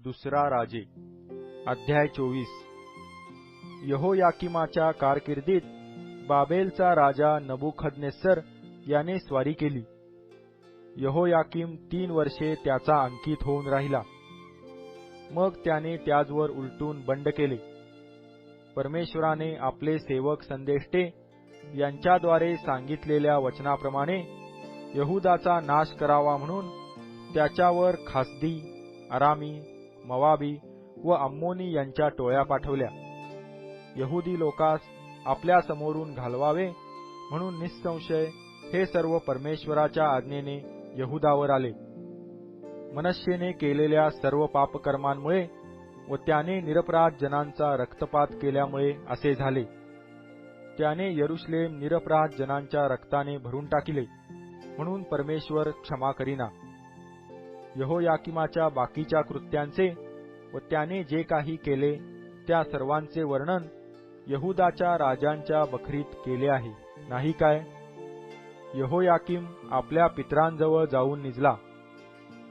दुसरा राजे अध्याय 24 यहोयाकीमाच्या कारकिर्दीत बाबेलचा राजा नबुखदनेस्सर याने स्वारी केली. यहोयाकीम 3 वर्षे त्याचा अंकित होऊन राहिला. मग त्याने त्याजवर उलटून बंड केले. परमेश्वराने आपले सेवक संदेष्टे यांच्याद्वारे सांगितलेल्या वचनाप्रमाणे यहुदाचा नाश करावा म्हणून त्याच्यावर खासदी, अरामी, मवाबी व अम्मोनी यांच्या टोळ्या पाठवल्या. यहुदी लोकास आपल्या समोरून घालवावे म्हणून निसंशय हे सर्व परमेश्वराच्या आज्ञेने यहुदावर आले. मनश्शेने केलेल्या सर्व पापकर्मांमुळे व त्याने निरपराध जनांचा रक्तपात केल्यामुळे असे झाले. त्याने यरुशलेम निरपराध जनांच्या रक्ताने भरून टाकिले म्हणून परमेश्वर क्षमा करीना. यहोयाकीमाच्या बाकीच्या कृत्यांचे व त्याने जे काही केले त्या सर्वांचे वर्णन यहुदाच्या राजांच्या बखरीत केले आहे, नाही काय? यहोयाकीम आपल्या पितरांजवळ जाऊन निजला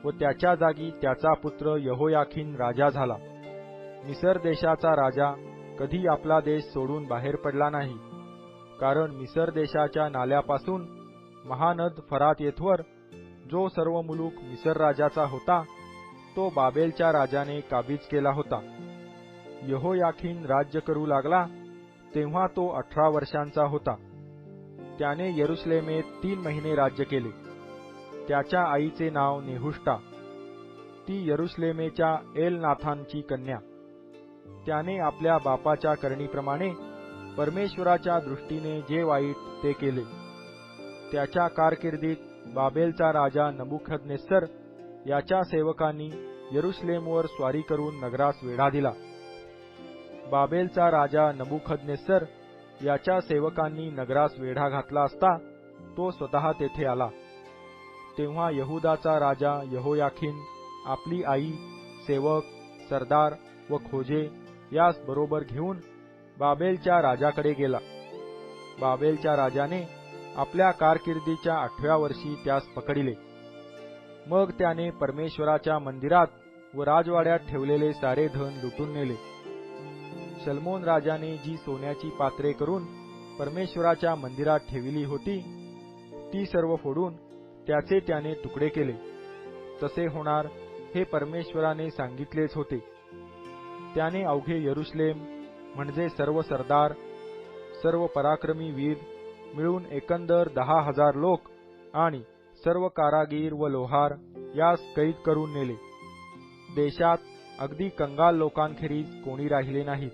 व त्याच्या जागी त्याचा पुत्र यहोयाखीन राजा झाला. मिसर देशाचा राजा कधी आपला देश सोडून बाहेर पडला नाही, कारण मिसर देशाच्या नाल्यापासून महानद फरात येथवर जो सर्व मुलूक मिसर राजाचा होता तो बाबेलच्या राजाने काबीज केला होता. यहोयाखीन राज्य करू लागला तेव्हा तो 18 वर्षांचा होता. त्याने यरुशलेमेत 3 महिने राज्य केले. त्याच्या आईचे नाव नेहुष्टा, ती यरुशलेमेच्या एलनाथानची कन्या. त्याने आपल्या बापाच्या करणीप्रमाणे परमेश्वराच्या दृष्टीने जे वाईट ते केले. त्याच्या कारकिर्दीत बाबेलचा राजा नबुखदनेस्सर याच्या सेवकांनी यरुशलेमवर स्वारी करून नगरास वेढा दिला. बाबेलचा राजा नबुखदनेस्सर याच्या सेवकांनी नगरास वेढा घातला असता तो स्वतः तेथे आला. तेव्हा यहुदाचा राजा यहोयाखीन आपली आई, सेवक, सरदार व खोजे यास बरोबर घेऊन बाबेलच्या राजाकडे गेला. बाबेलच्या राजाने आपल्या कारकिर्दीच्या 8व्या वर्षी त्यास पकडिले. मग त्याने परमेश्वराच्या मंदिरात व राजवाड्यात ठेवलेले सारे धन लुटून नेले. शल्मोन राजाने जी सोन्याची पात्रे करून परमेश्वराच्या मंदिरात ठेविली होती ती सर्व फोडून त्याचे त्याने तुकडे केले. तसे होणार हे परमेश्वराने सांगितलेच होते. त्याने अवघे यरुशलेम म्हणजे सर्व सरदार, सर्व पराक्रमी वीर मिळून एकंदर 10,000 लोक आणि सर्व कारागीर व लोहार यास कैद करून नेले. देशात अगदी कंगाल लोकांखेरीज कोणी राहिले नाहीत.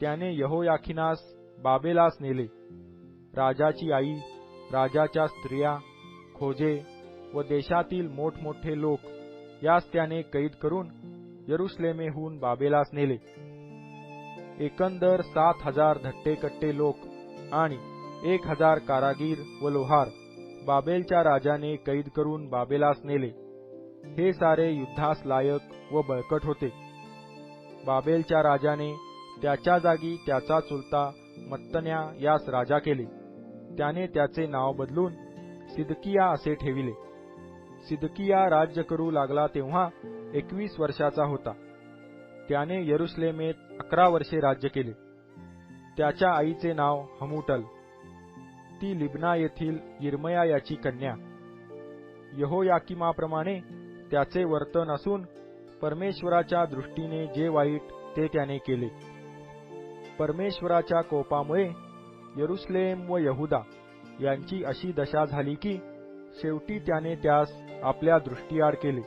त्याने यहोयाखीनास बाबेलास नेले. राजाची आई, राजाच्या स्त्रिया, खोजे व देशातील मोठमोठे लोक यास त्याने कैद करून यरुशलेमेहून बाबेलास नेले. एकंदर 7,000 धट्टेकट्टे लोक आणि 1,000 कारागीर व लोहार बाबेलच्या राजाने कैद करून बाबेलास नेले. हे सारे युद्धास लायक व बळकट होते. बाबेलच्या राजाने त्याच्या जागी त्याचा चुलता मत्तन्या यास राजा केले. त्याने त्याचे नाव बदलून सिदकिया असे ठेविले. सिदकिया राज्य करू लागला तेव्हा 21 वर्षाचा होता. त्याने यरुशलेमेत 11 वर्षे राज्य केले. त्याच्या आईचे नाव हमूटल, ती लिब्ना येथील यिर्मया याची कन्या. यहोयाकीमाप्रमाणे त्याचे वर्तन असून परमेश्वराच्या दृष्टीने जे वाईट ते त्याने केले. परमेश्वराच्या कोपामुळे यरुशलेम व यहुदा यांची अशी दशा झाली की शेवटी त्याने त्यास आपल्या दृष्टीआड केले.